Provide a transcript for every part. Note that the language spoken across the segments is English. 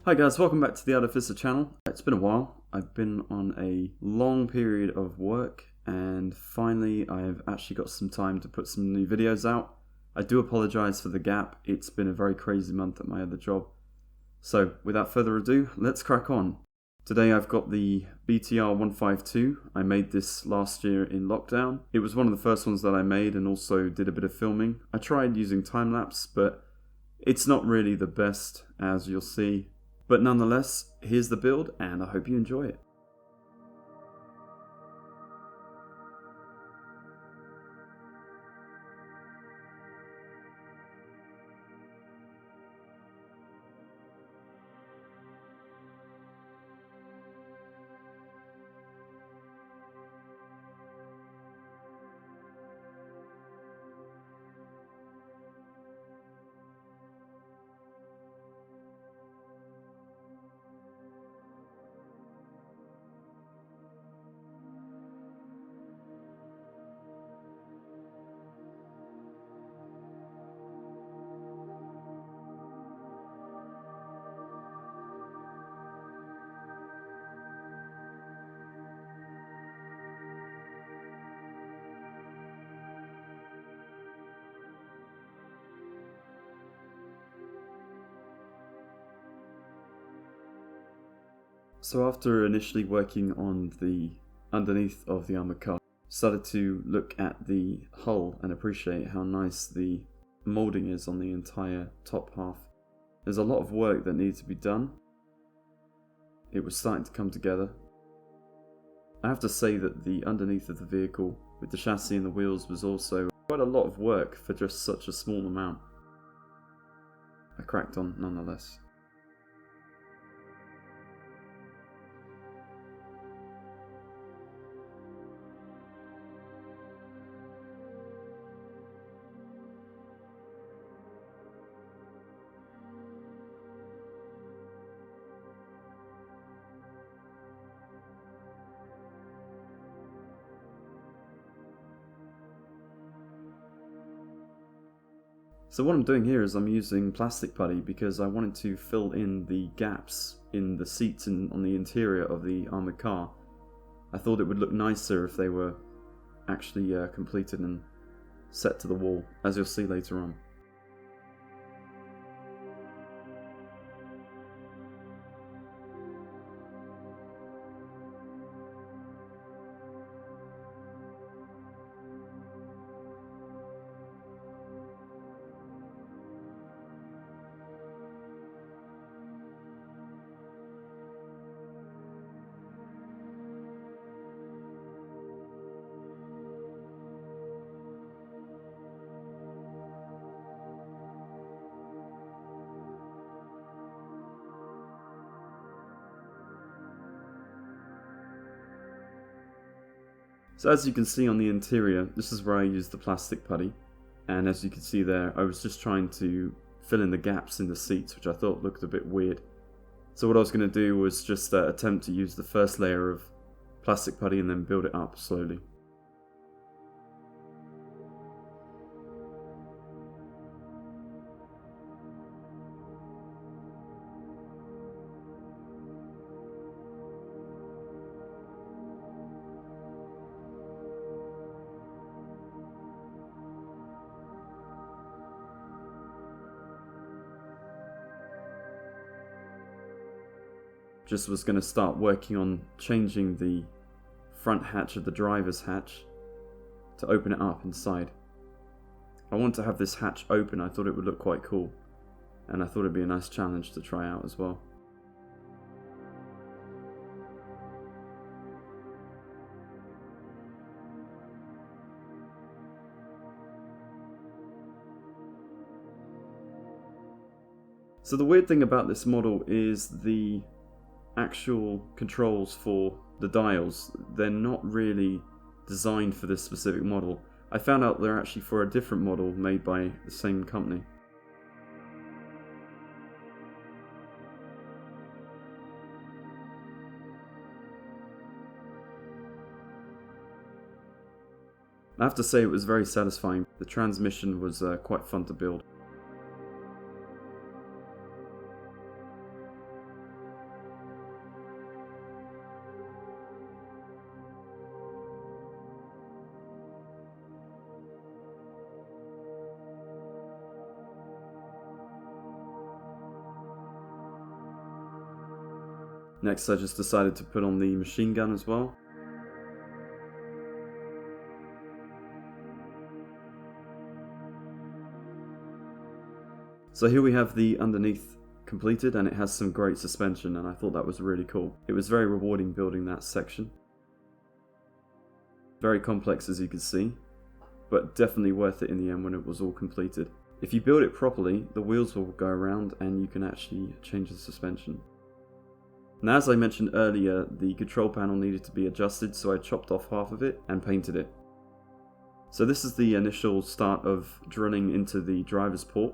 Hi guys, welcome back to the Artificer channel. It's been a while. I've been on a long period of work and finally I've actually got some time to put some new videos out. I do apologise for the gap. It's been a very crazy month at my other job. So without further ado, let's crack on. Today I've got the BTR 152. I made this last year in lockdown. It was one of the first ones that I made and also did a bit of filming. I tried using time-lapse, but it's not really the best, as you'll see. But nonetheless, here's the build and I hope you enjoy it. So after initially working on the underneath of the armoured car, started to look at the hull and appreciate how nice the moulding is on the entire top half. There's a lot of work that needs to be done. It was starting to come together. I have to say that the underneath of the vehicle with the chassis and the wheels was also quite a lot of work for just such a small amount. I cracked on nonetheless. So what I'm doing here is I'm using plastic putty because I wanted to fill in the gaps in the seats and on the interior of the armoured car. I thought it would look nicer if they were actually completed and set to the wall, as you'll see later on. So as you can see on the interior, this is where I used the plastic putty, and as you can see there, I was just trying to fill in the gaps in the seats, which I thought looked a bit weird. So what I was going to do was just attempt to use the first layer of plastic putty and then build it up slowly. Just was going to start working on changing the front hatch of the driver's hatch to open it up inside. I want to have this hatch open. I thought it would look quite cool, and I thought it'd be a nice challenge to try out as well. So the weird thing about this model is the actual controls for the dials. They're not really designed for this specific model. I found out they're actually for a different model made by the same company. I have to say it was very satisfying. The transmission was quite fun to build. Next I just decided to put on the machine gun as well. So here we have the underneath completed, and it has some great suspension, and I thought that was really cool. It was very rewarding building that section. Very complex, as you can see, but definitely worth it in the end when it was all completed. If you build it properly, the wheels will go around and you can actually change the suspension. Now, as I mentioned earlier, the control panel needed to be adjusted, so I chopped off half of it and painted it. So this is the initial start of drilling into the driver's port.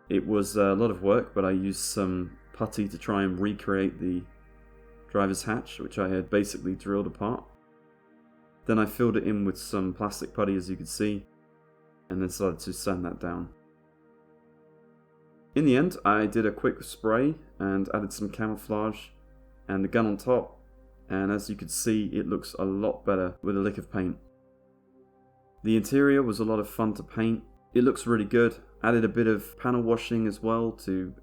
It was a lot of work, but I used some putty to try and recreate the driver's hatch, which I had basically drilled apart. Then I filled it in with some plastic putty, as you can see, and then started to sand that down. In the end, I did a quick spray and added some camouflage and the gun on top, and as you can see, it looks a lot better with a lick of paint. The interior was a lot of fun to paint. It looks really good. Added a bit of panel washing as well to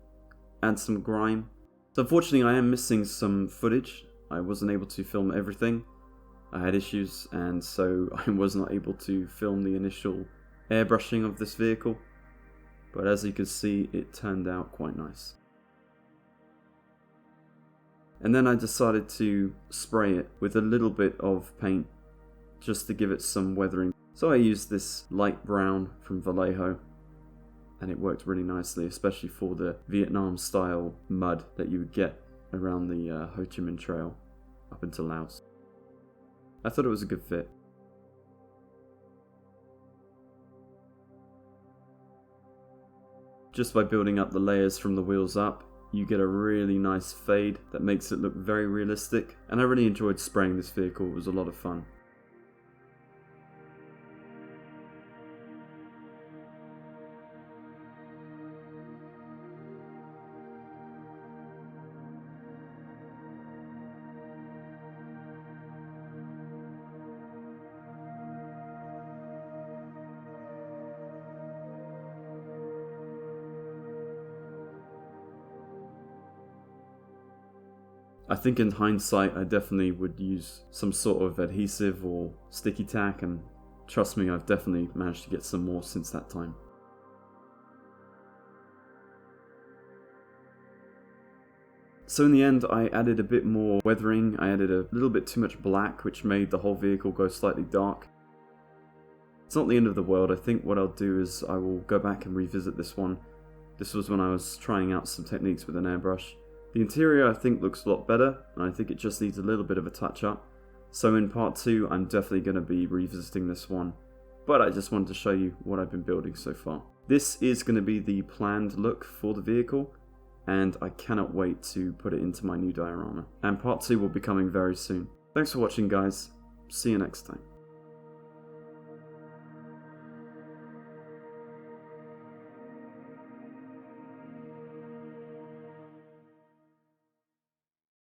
add some grime. So unfortunately I am missing some footage. I wasn't able to film everything. I had issues, and so I was not able to film the initial airbrushing of this vehicle. But as you can see, it turned out quite nice. And then I decided to spray it with a little bit of paint just to give it some weathering. So I used this light brown from Vallejo, and it worked really nicely, especially for the Vietnam style mud that you would get around the Ho Chi Minh Trail up into Laos. I thought it was a good fit. Just by building up the layers from the wheels up, you get a really nice fade that makes it look very realistic, and I really enjoyed spraying this vehicle. It was a lot of fun. I think in hindsight I definitely would use some sort of adhesive or sticky tack, and trust me, I've definitely managed to get some more since that time. So in the end I added a bit more weathering. I added a little bit too much black, which made the whole vehicle go slightly dark. It's not the end of the world. I think what I'll do is I will go back and revisit this one. This was when I was trying out some techniques with an airbrush. The interior I think looks a lot better, and I think it just needs a little bit of a touch up. So in part 2 I'm definitely going to be revisiting this one, but I just wanted to show you what I've been building so far. This is going to be the planned look for the vehicle, and I cannot wait to put it into my new diorama. And part 2 will be coming very soon. Thanks for watching, guys. See you next time.